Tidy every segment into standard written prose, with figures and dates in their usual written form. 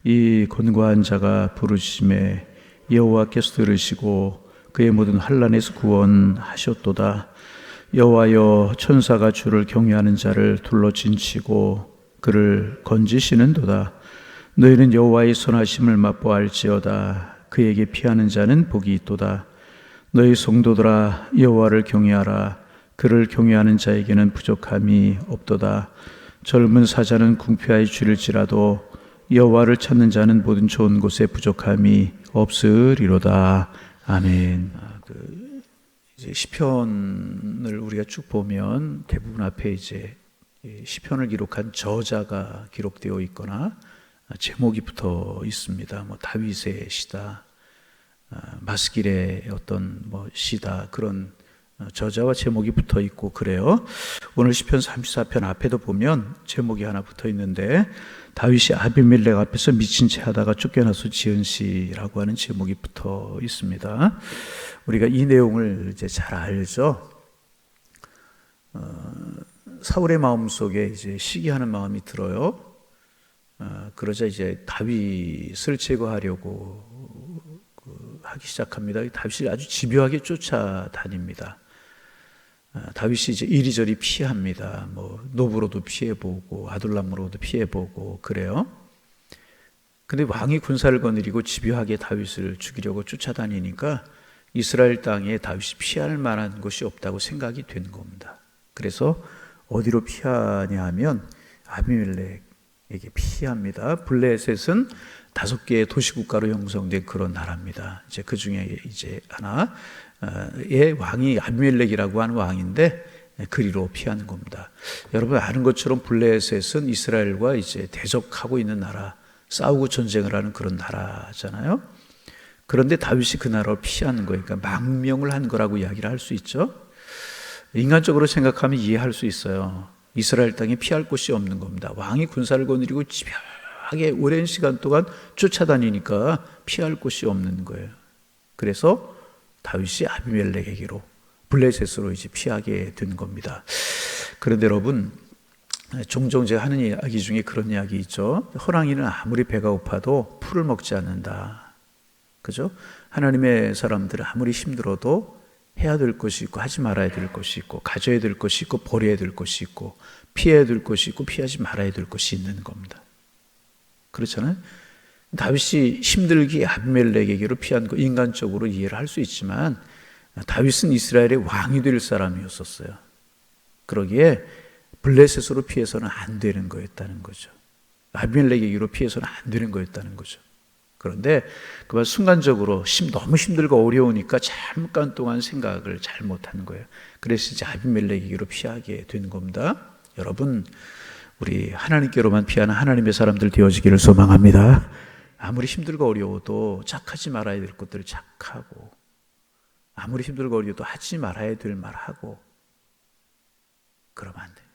이 권고한 자가 부르심에 여호와께서 들으시고 그의 모든 환난에서 구원하셨도다. 여호와여, 천사가 주를 경외하는 자를 둘러 진치고 그를 건지시는도다. 너희는 여호와의 선하심을 맛보알지어다. 그에게 피하는 자는 복이 있도다. 너희 성도들아, 여호와를 경외하라. 그를 경외하는 자에게는 부족함이 없도다. 젊은 사자는 궁핍하여 줄일지라도 여호와를 찾는 자는 모든 좋은 곳에 부족함이 없으리로다. 아멘. 이제 시편을 우리가 쭉 보면 대부분 앞에 이제 시편을 기록한 저자가 기록되어 있거나 제목이 붙어 있습니다. 뭐 다윗의 시다, 마스길의 어떤 시다, 그런 저자와 제목이 붙어 있고 그래요. 오늘 시편 34편 앞에도 보면 제목이 하나 붙어 있는데, 다윗이 아비멜렉 앞에서 미친 채 하다가 쫓겨나서 지은 시라고 하는 제목이 붙어 있습니다. 우리가 이 내용을 이제 잘 알죠. 사울의 마음속에 이제 시기하는 마음이 들어요. 그러자 이제 다윗을 제거하려고 하기 시작합니다. 다윗을 아주 집요하게 쫓아다닙니다. 다윗이 이제 이리저리 피합니다. 노브로도 피해보고 아둘람으로도 피해보고 그래요. 근데 왕이 군사를 거느리고 집요하게 다윗을 죽이려고 쫓아다니니까 이스라엘 땅에 다윗이 피할 만한 곳이 없다고 생각이 된 겁니다. 그래서 어디로 피하냐 하면 아비멜렉에게 피합니다. 블레셋은 5개의 도시국가로 형성된 그런 나라입니다. 이제 그 중에 이제 하나의 왕이 아비멜렉이라고 하는 왕인데 그리로 피하는 겁니다. 여러분 아는 것처럼 블레셋은 이스라엘과 이제 대적하고 있는 나라, 싸우고 전쟁을 하는 그런 나라잖아요. 그런데 다윗이 그 나라를 피하는 거예요. 그러니까 망명을 한 거라고 이야기를 할 수 있죠. 인간적으로 생각하면 이해할 수 있어요. 이스라엘 땅에 피할 곳이 없는 겁니다. 왕이 군사를 거느리고 집요하게 오랜 시간 동안 쫓아다니니까 피할 곳이 없는 거예요. 그래서 다윗이 아비멜렉에게로, 블레셋으로 이제 피하게 된 겁니다. 그런데 여러분, 종종 제가 하는 이야기 중에 그런 이야기 있죠. 호랑이는 아무리 배가 고파도 풀을 먹지 않는다. 그죠? 하나님의 사람들은 아무리 힘들어도 해야 될 것이 있고 하지 말아야 될 것이 있고 가져야 될 것이 있고 버려야 될 것이 있고 피해야 될 것이 있고 피하지 말아야 될 것이 있는 겁니다. 그렇잖아요. 다윗이 힘들게 아비멜렉에게로 피한 거 인간적으로 이해를 할 수 있지만 다윗은 이스라엘의 왕이 될 사람이었었어요. 그러기에 블레셋으로 피해서는 안 되는 거였다는 거죠. 아비멜렉에게로 피해서는 안 되는 거였다는 거죠. 그런데 그만 순간적으로 너무 힘들고 어려우니까 잠깐 동안 생각을 잘 못한 거예요. 그래서 이제 아비멜렉에게로 피하게 된 겁니다. 여러분, 우리 하나님께로만 피하는 하나님의 사람들 되어지기를 소망합니다. 아무리 힘들고 어려워도 착하지 말아야 될 것들을 착하고, 아무리 힘들고 어려워도 하지 말아야 될 말 하고, 그러면 안 돼요.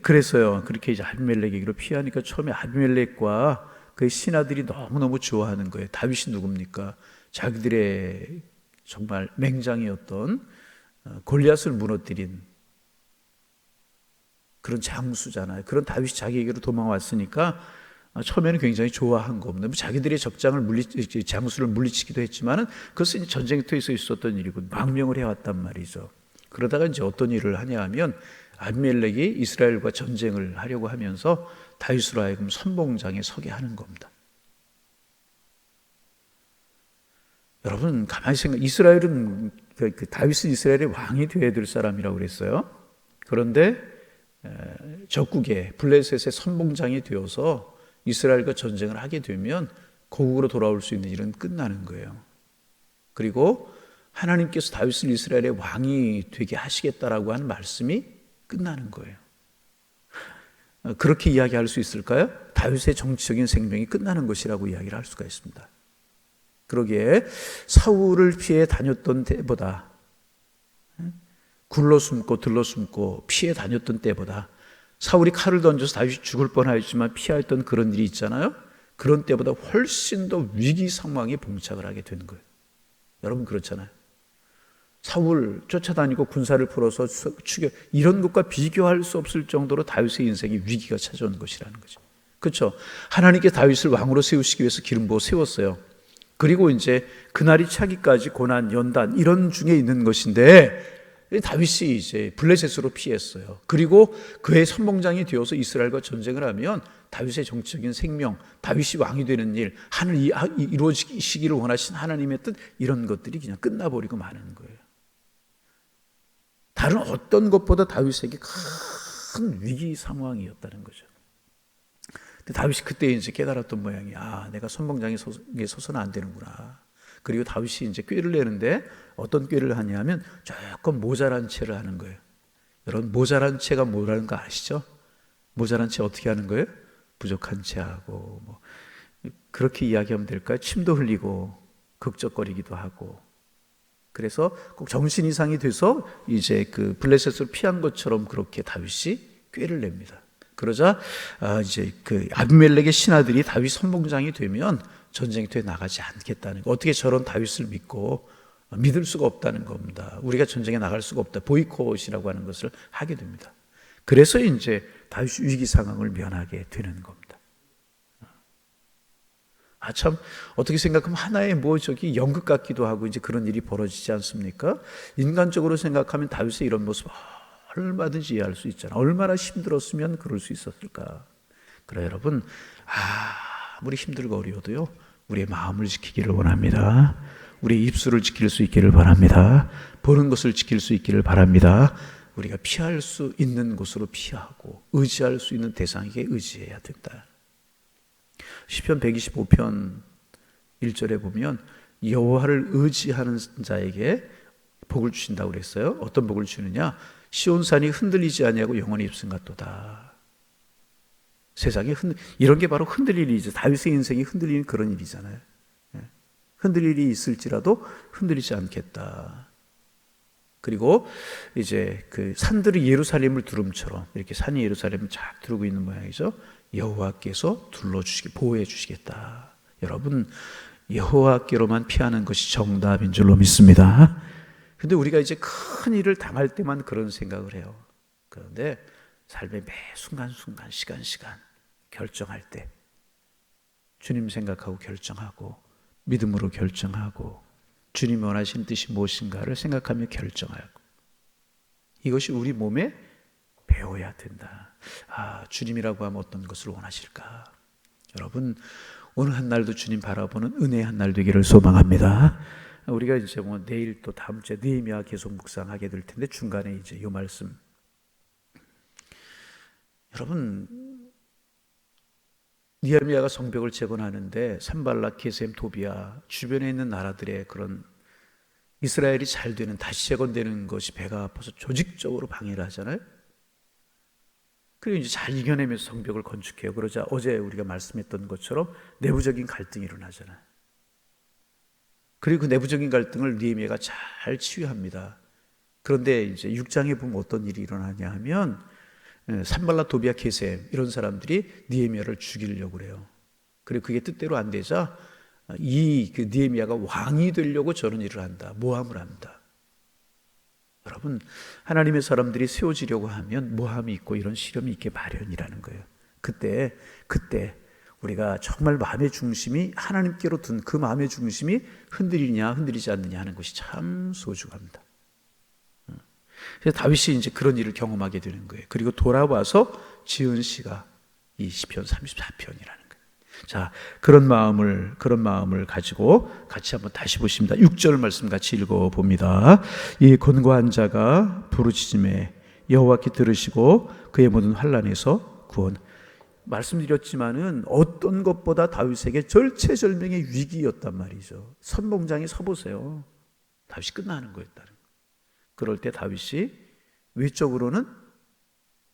그래서요, 그렇게 이제 아비멜렉에게로 피하니까 처음에 아비멜렉과 그 신하들이 너무너무 좋아하는 거예요. 다윗이 누굽니까? 자기들의 정말 맹장이었던 골리앗을 무너뜨린 그런 장수잖아요. 그런 다윗이 자기에게로 도망왔으니까 처음에는 굉장히 좋아한 겁니다. 자기들의 장수를 물리치기도 했지만은 그것은 전쟁터에서 있었던 일이고 망명을 해왔단 말이죠. 그러다가 이제 어떤 일을 하냐 하면 아비멜렉이 이스라엘과 전쟁을 하려고 하면서 다윗으로 하여금 선봉장에 서게 하는 겁니다. 여러분 가만히 이스라엘은 다윗은 이스라엘의 왕이 되어야 될 사람이라고 그랬어요. 그런데 적국의 블레셋의 선봉장이 되어서 이스라엘과 전쟁을 하게 되면 고국으로 돌아올 수 있는 일은 끝나는 거예요. 그리고 하나님께서 다윗을 이스라엘의 왕이 되게 하시겠다라고 하는 말씀이 끝나는 거예요. 그렇게 이야기할 수 있을까요? 다윗의 정치적인 생명이 끝나는 것이라고 이야기를 할 수가 있습니다. 그러기에 사울을 피해 다녔던 때보다, 굴러 숨고 들러 숨고 피해 다녔던 때보다, 사울이 칼을 던져서 다윗이 죽을 뻔하였지만 피하였던 그런 일이 있잖아요. 그런 때보다 훨씬 더 위기 상황에 봉착을 하게 되는 거예요. 여러분 그렇잖아요. 사울 쫓아다니고 군사를 풀어서 죽여, 이런 것과 비교할 수 없을 정도로 다윗의 인생에 위기가 찾아오는 것이라는 거죠. 그렇죠? 하나님께 다윗을 왕으로 세우시기 위해서 기름 부어 세웠어요. 그리고 이제 그날이 차기까지 고난, 연단 이런 중에 있는 것인데 다윗이 이제 블레셋으로 피했어요. 그리고 그의 선봉장이 되어서 이스라엘과 전쟁을 하면 다윗의 정치적인 생명, 다윗이 왕이 되는 일, 하늘 이루어지기를 원하신 하나님의 뜻 이런 것들이 그냥 끝나버리고 마는 거예요. 다른 어떤 것보다 다윗에게 큰 위기 상황이었다는 거죠. 근데 다윗이 그때 이제 깨달았던 모양이야. 내가 선봉장에 서서는 안 되는구나. 그리고 다윗이 이제 꾀를 내는데 어떤 꾀를 하냐면 조금 모자란 채를 하는 거예요. 여러분, 모자란 채가 뭐라는 거 아시죠? 모자란 채 어떻게 하는 거예요? 부족한 채하고 뭐 그렇게 이야기하면 될까요? 침도 흘리고 극적거리기도 하고. 그래서 꼭 정신 이상이 돼서 이제 그 블레셋을 피한 것처럼 그렇게 다윗이 꾀를 냅니다. 그러자 이제 그 아비멜렉의 신하들이 다윗 선봉장이 되면 전쟁터에 나가지 않겠다는 거. 어떻게 저런 다윗을 믿고 믿을 수가 없다는 겁니다. 우리가 전쟁에 나갈 수가 없다. 보이콧이라고 하는 것을 하게 됩니다. 그래서 이제 다윗 위기 상황을 면하게 되는 겁니다. 참 어떻게 생각하면 하나의 저기 연극 같기도 하고 이제 그런 일이 벌어지지 않습니까? 인간적으로 생각하면 다윗의 이런 모습 얼마든지 이해할 수 있잖아. 얼마나 힘들었으면 그럴 수 있었을까? 그래 여러분, 아무리 힘들고 어려워도요, 우리의 마음을 지키기를 원합니다. 우리의 입술을 지킬 수 있기를 바랍니다. 보는 것을 지킬 수 있기를 바랍니다. 우리가 피할 수 있는 곳으로 피하고 의지할 수 있는 대상에게 의지해야 된다. 시편 125편 1절에 보면 여호와를 의지하는 자에게 복을 주신다고 그랬어요. 어떤 복을 주느냐? 시온산이 흔들리지 아니하고 영원히 입순 같도다. 세상에 이런 게 바로 흔들릴 일이죠. 다윗의 인생이 흔들리는 그런 일이잖아요. 흔들릴 일이 있을지라도 흔들리지 않겠다. 그리고 이제 그 산들이 예루살렘을 두름처럼 이렇게 산이 예루살렘을 쫙 두르고 있는 모양이죠. 여호와께서 보호해 주시겠다. 여러분, 여호와께로만 피하는 것이 정답인 줄로 믿습니다. 근데 우리가 이제 큰 일을 당할 때만 그런 생각을 해요. 그런데 삶의 매 순간순간 시간 결정할 때 주님 생각하고 결정하고 믿음으로 결정하고 주님이 원하시는 뜻이 무엇인가를 생각하며 결정하고 이것이 우리 몸에 배워야 된다. 주님이라고 하면 어떤 것을 원하실까? 여러분, 오늘 한 날도 주님 바라보는 은혜의 한 날 되기를 소망합니다. 우리가 이제 내일 또 다음 주에 느헤미야 계속 묵상하게 될 텐데 중간에 이제 이 말씀, 여러분, 느헤미야가 성벽을 재건하는데 산발락, 게셈, 도비야 주변에 있는 나라들의 그런 이스라엘이 잘 되는, 다시 재건되는 것이 배가 아파서 조직적으로 방해를 하잖아요. 그리고 이제 잘 이겨내면서 성벽을 건축해요. 그러자 어제 우리가 말씀했던 것처럼 내부적인 갈등이 일어나잖아요. 그리고 그 내부적인 갈등을 느헤미야가 잘 치유합니다. 그런데 이제 6장에 보면 어떤 일이 일어나냐 하면 산발락, 도비야, 게셈 이런 사람들이 느헤미야를 죽이려고 그래요. 그리고 그게 뜻대로 안 되자 그 느헤미야가 왕이 되려고 저런 일을 한다. 모함을 합니다. 여러분, 하나님의 사람들이 세워지려고 하면 모함이 있고 이런 시련이 있게 마련이라는 거예요. 그때 우리가 정말 마음의 중심이 하나님께로 둔 그 마음의 중심이 흔들리냐 흔들리지 않느냐 하는 것이 참 소중합니다. 그래서 다윗이 이제 그런 일을 경험하게 되는 거예요. 그리고 돌아와서 지은 시가 이 시편 34편이라는 거예요. 자, 그런 마음을 가지고 같이 한번 다시 보십니다. 6절 말씀 같이 읽어봅니다. 이 권고한 자가 부르짖음에 여호와께 들으시고 그의 모든 환난에서 구원. 말씀드렸지만은 어떤 것보다 다윗에게 절체절명의 위기였단 말이죠. 선봉장에 서보세요. 다윗이 끝나는 거였다는 거예요. 그럴 때 다윗이 외적으로는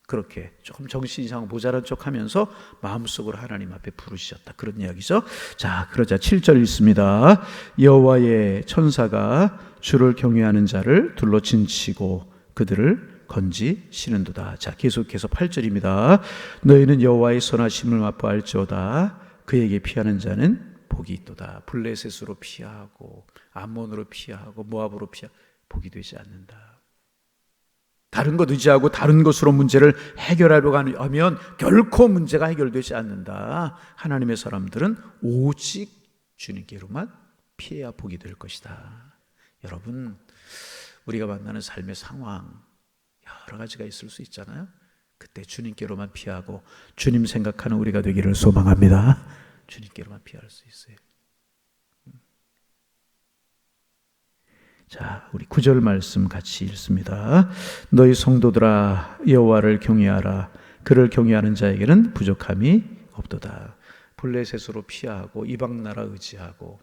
그렇게 조금 정신 이상 모자란 척 하면서 마음속으로 하나님 앞에 부르셨다. 그런 이야기죠. 자, 그러자 7절 읽습니다. 여호와의 천사가 주를 경외하는 자를 둘러 진치고 그들을 건지시는도다. 자, 계속해서 8절입니다. 너희는 여호와의 선하심을 맛보알지어다. 그에게 피하는 자는 복이 있도다. 블레셋으로 피하고 암몬으로 피하고 모압으로 피하고 복이 되지 않는다. 다른 것 의지하고 다른 것으로 문제를 해결하려고 하면 결코 문제가 해결되지 않는다. 하나님의 사람들은 오직 주님께로만 피해야 복이 될 것이다. 여러분, 우리가 만나는 삶의 상황 여러 가지가 있을 수 있잖아요. 그때 주님께로만 피하고 주님 생각하는 우리가 되기를 소망합니다. 주님께로만 피할 수 있어요. 자, 우리 9절 말씀 같이 읽습니다. 너희 성도들아 여호와를 경외하라. 그를 경외하는 자에게는 부족함이 없도다. 블레셋으로 피하고 이방 나라 의지하고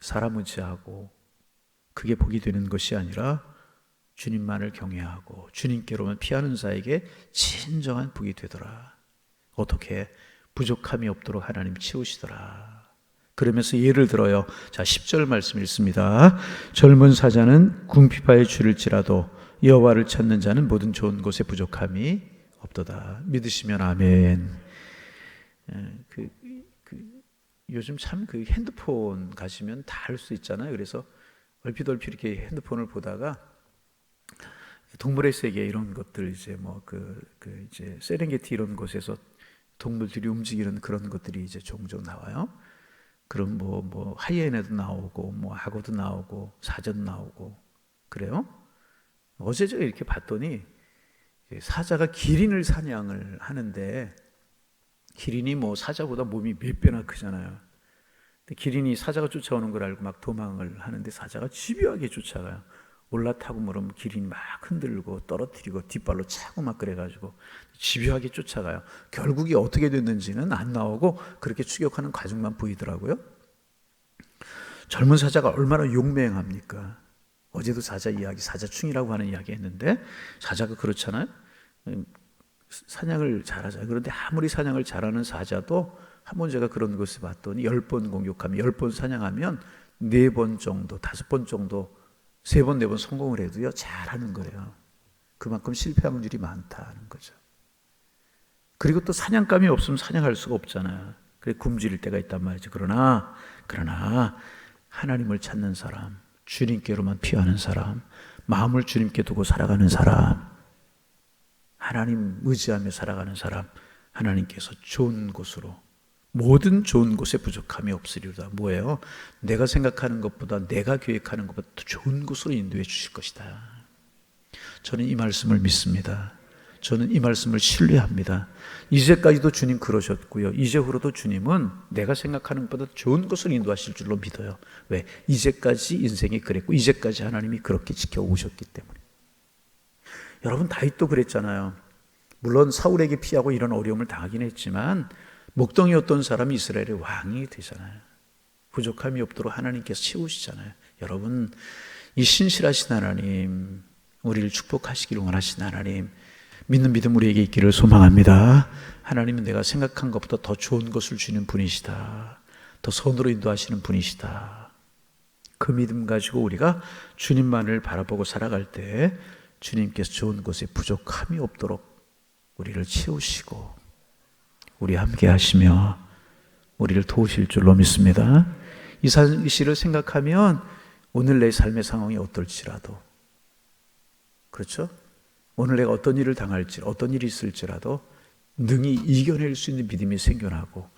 사람 의지하고 그게 복이 되는 것이 아니라 주님만을 경외하고 주님께로만 피하는 자에게 진정한 복이 되더라. 어떻게? 부족함이 없도록 하나님 채우시더라. 그러면서 예를 들어요. 자, 10절 말씀 읽습니다. 젊은 사자는 궁핍하에 줄일지라도 여호와를 찾는 자는 모든 좋은 곳에 부족함이 없도다. 믿으시면 아멘. 요즘 참 그 핸드폰 가시면 다 할 수 있잖아요. 그래서 얼핏 이렇게 핸드폰을 보다가 동물의 세계 이런 것들 이제 이제 세렝게티 이런 곳에서 동물들이 움직이는 그런 것들이 이제 종종 나와요. 그럼 하이에나도 나오고 악어도 나오고 사자도 나오고 그래요. 어제 제가 이렇게 봤더니 사자가 기린을 사냥을 하는데 기린이 사자보다 몸이 몇 배나 크잖아요. 근데 기린이 사자가 쫓아오는 걸 알고 막 도망을 하는데 사자가 집요하게 쫓아가요. 올라타고 그러면 기린이 막 흔들고 떨어뜨리고 뒷발로 차고 막 그래가지고 집요하게 쫓아가요. 결국이 어떻게 됐는지는 안 나오고 그렇게 추격하는 과정만 보이더라고요. 젊은 사자가 얼마나 용맹합니까? 어제도 사자 이야기, 사자충이라고 하는 이야기 했는데 사자가 그렇잖아요. 사냥을 잘하잖아요. 그런데 아무리 사냥을 잘하는 사자도 한번 제가 그런 것을 봤더니 10번 공격하면 10번 사냥하면 4번 정도, 5번 정도 3번, 4번 성공을 해도요, 잘하는 거예요. 그만큼 실패 확률이 많다는 거죠. 그리고 또 사냥감이 없으면 사냥할 수가 없잖아요. 그래 굶주릴 때가 있단 말이죠. 그러나 하나님을 찾는 사람, 주님께로만 피하는 사람, 마음을 주님께 두고 살아가는 사람, 하나님 의지하며 살아가는 사람, 하나님께서 좋은 곳으로, 모든 좋은 곳에 부족함이 없으리로다. 뭐예요? 내가 생각하는 것보다 내가 계획하는 것보다 더 좋은 곳으로 인도해 주실 것이다. 저는 이 말씀을 믿습니다. 저는 이 말씀을 신뢰합니다. 이제까지도 주님 그러셨고요. 이제후로도 주님은 내가 생각하는 것보다 좋은 곳을 인도하실 줄로 믿어요. 왜? 이제까지 인생이 그랬고 이제까지 하나님이 그렇게 지켜오셨기 때문에. 여러분 다윗도 그랬잖아요. 물론 사울에게 피하고 이런 어려움을 당하긴 했지만 목동이었던 사람이 이스라엘의 왕이 되잖아요. 부족함이 없도록 하나님께서 채우시잖아요. 여러분, 이 신실하신 하나님, 우리를 축복하시기를 원하신 하나님, 믿는 믿음 우리에게 있기를 소망합니다. 하나님은 내가 생각한 것보다 더 좋은 것을 주는 분이시다. 더 선으로 인도하시는 분이시다. 그 믿음 가지고 우리가 주님만을 바라보고 살아갈 때 주님께서 좋은 곳에 부족함이 없도록 우리를 채우시고 우리 함께 하시며 우리를 도우실 줄로 믿습니다. 이 사실을 생각하면 오늘 내 삶의 상황이 어떨지라도, 그렇죠? 오늘 내가 어떤 일을 당할지, 어떤 일이 있을지라도 능히 이겨낼 수 있는 믿음이 생겨나고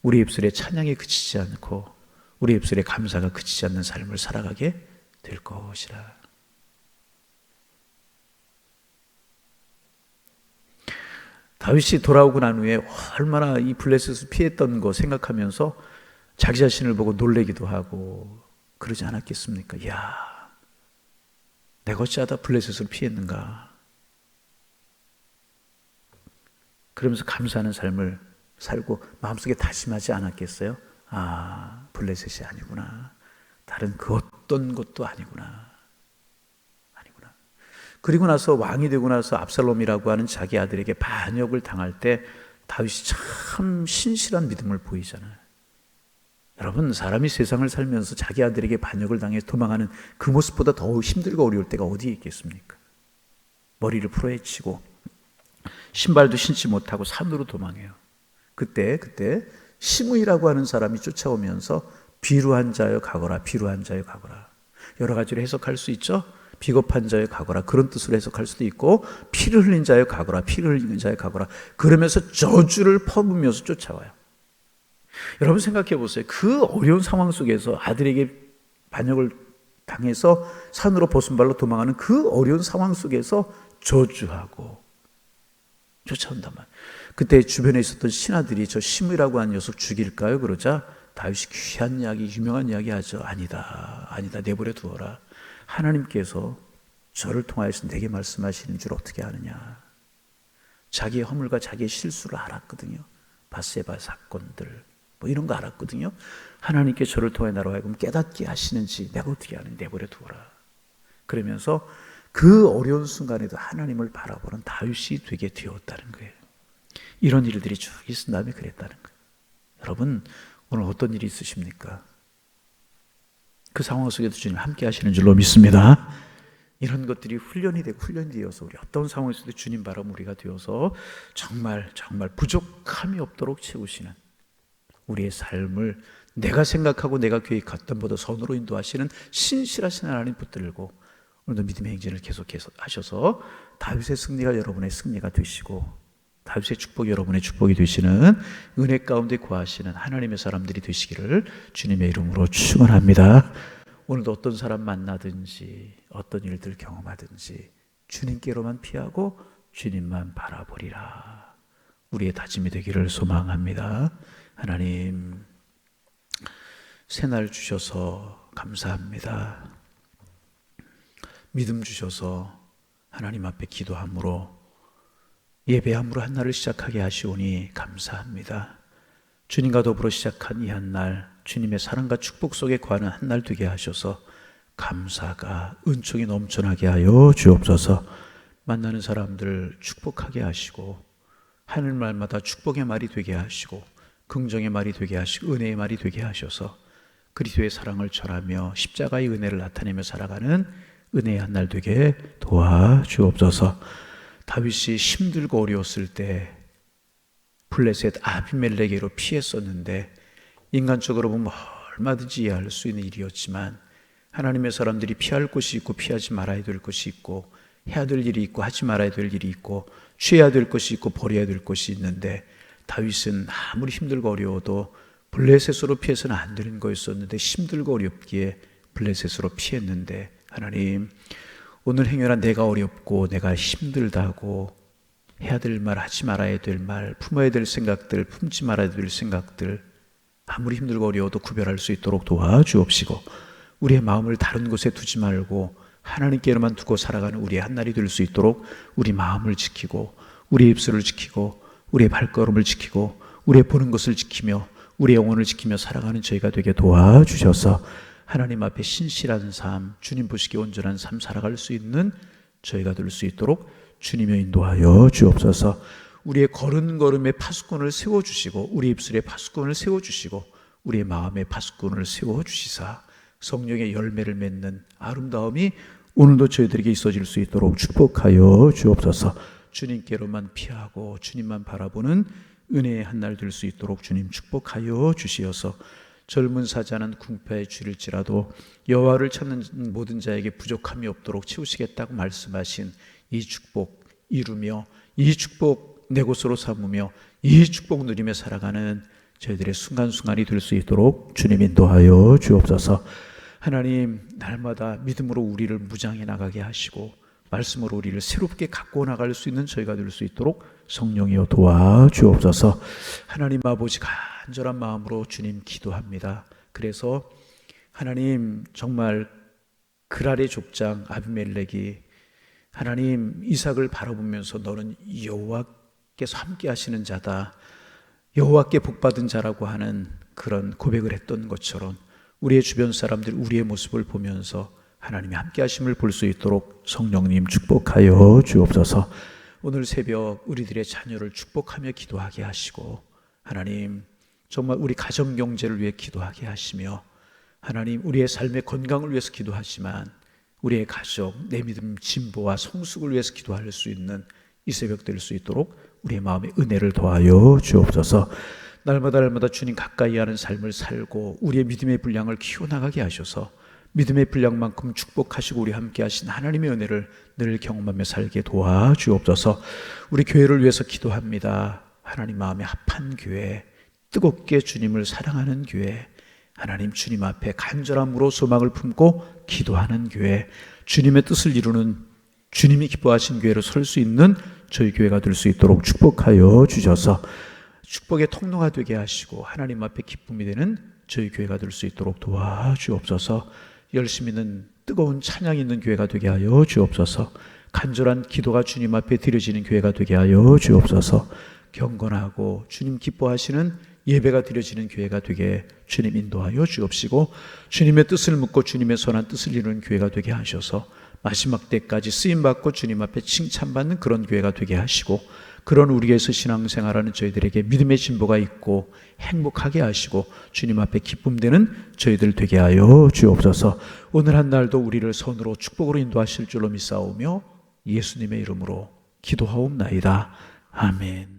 우리 입술에 찬양이 그치지 않고 우리 입술에 감사가 그치지 않는 삶을 살아가게 될 것이라. 다윗이 돌아오고 난 후에 얼마나 이 블레셋을 피했던 거 생각하면서 자기 자신을 보고 놀래기도 하고 그러지 않았겠습니까? 이야, 내가 어찌하다 블레셋을 피했는가. 그러면서 감사하는 삶을 살고 마음속에 다짐하지 않았겠어요? 아, 블레셋이 아니구나. 다른 그 어떤 것도 아니구나. 그리고 나서 왕이 되고 나서 압살롬이라고 하는 자기 아들에게 반역을 당할 때 다윗이 참 신실한 믿음을 보이잖아요. 여러분, 사람이 세상을 살면서 자기 아들에게 반역을 당해 도망하는 그 모습보다 더 힘들고 어려울 때가 어디에 있겠습니까? 머리를 풀어헤치고 신발도 신지 못하고 산으로 도망해요. 그때 시므이라고 하는 사람이 쫓아오면서 비루한 자여 가거라, 비루한 자여 가거라. 여러 가지로 해석할 수 있죠. 비겁한 자여 가거라, 그런 뜻으로 해석할 수도 있고, 피를 흘린 자여 가거라, 피를 흘린 자여 가거라, 그러면서 저주를 퍼부으면서 쫓아와요. 여러분 생각해 보세요. 그 어려운 상황 속에서 아들에게 반역을 당해서 산으로 벗은발로 도망하는 그 어려운 상황 속에서 저주하고 쫓아온단 말이에요. 그때 주변에 있었던 신하들이 저 시므이라고 하는 녀석 죽일까요? 그러자 다윗이 귀한 이야기, 유명한 이야기 하죠. 아니다, 아니다, 내버려 두어라. 하나님께서 저를 통하여서 내게 말씀하시는 줄 어떻게 아느냐. 자기의 허물과 자기의 실수를 알았거든요. 바세바 사건들 뭐 이런 거 알았거든요. 하나님께 저를 통해 나로 하여금 깨닫게 하시는지 내가 어떻게 아느냐, 내버려 두어라. 그러면서 그 어려운 순간에도 하나님을 바라보는 다윗이 되게 되었다는 거예요. 이런 일들이 쭉 있은 다음에 그랬다는 거예요. 여러분 오늘 어떤 일이 있으십니까? 그 상황 속에도 주님 함께 하시는 줄로 믿습니다. 이런 것들이 훈련이 되어서 우리 어떤 상황에서도 주님 바라보는 우리가 되어서 정말 부족함이 없도록 채우시는 우리의 삶을 내가 생각하고 내가 계획했던 보다 선으로 인도하시는 신실하신 하나님 붙들고 오늘도 믿음의 행진을 계속해서 하셔서 다윗의 승리가 여러분의 승리가 되시고 다윗의 축복이 여러분의 축복이 되시는 은혜 가운데 거하시는 하나님의 사람들이 되시기를 주님의 이름으로 축원합니다. 오늘도 어떤 사람 만나든지 어떤 일들 경험하든지 주님께로만 피하고 주님만 바라보리라. 우리의 다짐이 되기를 소망합니다. 하나님, 새날 주셔서 감사합니다. 믿음 주셔서 하나님 앞에 기도함으로 예배함으로 한 날을 시작하게 하시오니 감사합니다. 주님과 더불어 시작한 이 한 날, 주님의 사랑과 축복 속에 거하는 한 날 되게 하셔서 감사가 은총이 넘쳐나게 하여 주옵소서. 만나는 사람들 축복하게 하시고 하늘 말마다 축복의 말이 되게 하시고 긍정의 말이 되게 하시고 은혜의 말이 되게 하셔서 그리스도의 사랑을 전하며 십자가의 은혜를 나타내며 살아가는 은혜의 한 날 되게 도와주옵소서. 다윗이 힘들고 어려웠을 때 블레셋 아비멜렉에게로 피했었는데 인간적으로 보면 얼마든지 이해할 수 있는 일이었지만 하나님의 사람들이 피할 곳이 있고 피하지 말아야 될 것이 있고 해야 될 일이 있고 하지 말아야 될 일이 있고 취해야 될 것이 있고 버려야 될 것이 있는데 다윗은 아무리 힘들고 어려워도 블레셋으로 피해서는 안 되는 거였었는데 힘들고 어렵기에 블레셋으로 피했는데 하나님, 오늘 행여나 내가 어렵고 내가 힘들다고 해야 될 말, 하지 말아야 될 말, 품어야 될 생각들, 품지 말아야 될 생각들 아무리 힘들고 어려워도 구별할 수 있도록 도와주옵시고 우리의 마음을 다른 곳에 두지 말고 하나님께로만 두고 살아가는 우리의 한날이 될 수 있도록 우리 마음을 지키고 우리의 입술을 지키고 우리의 발걸음을 지키고 우리의 보는 것을 지키며 우리의 영혼을 지키며 살아가는 저희가 되게 도와주셔서 하나님 앞에 신실한 삶, 주님 보시기에 온전한 삶 살아갈 수 있는 저희가 될 수 있도록 주님의 인도하여 주옵소서. 우리의 걸음걸음에 파수꾼을 세워주시고 우리 입술에 파수꾼을 세워주시고 우리의 마음에 파수꾼을 세워주시사 성령의 열매를 맺는 아름다움이 오늘도 저희들에게 있어질 수 있도록 축복하여 주옵소서. 주님께로만 피하고 주님만 바라보는 은혜의 한 날 될 수 있도록 주님 축복하여 주시어서 젊은 사자는 궁패에 줄일지라도 여호와를 찾는 모든 자에게 부족함이 없도록 채우시겠다고 말씀하신 이 축복 이루며 이 축복 내 곳으로 삼으며 이 축복 누리며 살아가는 저희들의 순간순간이 될 수 있도록 주님 인도하여 주옵소서. 하나님, 날마다 믿음으로 우리를 무장해 나가게 하시고 말씀으로 우리를 새롭게 갖고 나갈 수 있는 저희가 될 수 있도록 성령이여 도와주옵소서. 하나님 아버지, 간절한 마음으로 주님 기도합니다. 그래서 하나님, 정말 그랄의 족장 아비멜렉이 하나님 이삭을 바라보면서 너는 여호와께서 함께 하시는 자다, 여호와께 복받은 자라고 하는 그런 고백을 했던 것처럼 우리의 주변 사람들 우리의 모습을 보면서 하나님이 함께 하심을 볼 수 있도록 성령님 축복하여 주옵소서. 오늘 새벽 우리들의 자녀를 축복하며 기도하게 하시고 하나님, 정말 우리 가정 경제를 위해 기도하게 하시며 하나님, 우리의 삶의 건강을 위해서 기도하지만 우리의 가족, 내 믿음 진보와 성숙을 위해서 기도할 수 있는 이 새벽 될 수 있도록 우리의 마음에 은혜를 더하여 주옵소서. 날마다 주님 가까이 하는 삶을 살고 우리의 믿음의 분량을 키워나가게 하셔서 믿음의 분량만큼 축복하시고 우리 함께 하신 하나님의 은혜를 늘 경험하며 살게 도와주옵소서. 우리 교회를 위해서 기도합니다. 하나님 마음에 합한 교회, 뜨겁게 주님을 사랑하는 교회, 하나님 주님 앞에 간절함으로 소망을 품고 기도하는 교회, 주님의 뜻을 이루는 주님이 기뻐하신 교회로 설 수 있는 저희 교회가 될 수 있도록 축복하여 주셔서 축복의 통로가 되게 하시고 하나님 앞에 기쁨이 되는 저희 교회가 될 수 있도록 도와주옵소서. 열심 있는 뜨거운 찬양이 있는 교회가 되게 하여 주옵소서. 간절한 기도가 주님 앞에 드려지는 교회가 되게 하여 주옵소서. 경건하고 주님 기뻐하시는 예배가 드려지는 교회가 되게 주님 인도하여 주옵시고, 주님의 뜻을 묻고 주님의 선한 뜻을 이루는 교회가 되게 하셔서 마지막 때까지 쓰임받고 주님 앞에 칭찬받는 그런 교회가 되게 하시고, 그런 우리에서 신앙생활하는 저희들에게 믿음의 진보가 있고 행복하게 하시고 주님 앞에 기쁨되는 저희들 되게 하여 주옵소서. 오늘 한 날도 우리를 선으로 축복으로 인도하실 줄로 믿사오며 예수님의 이름으로 기도하옵나이다. 아멘.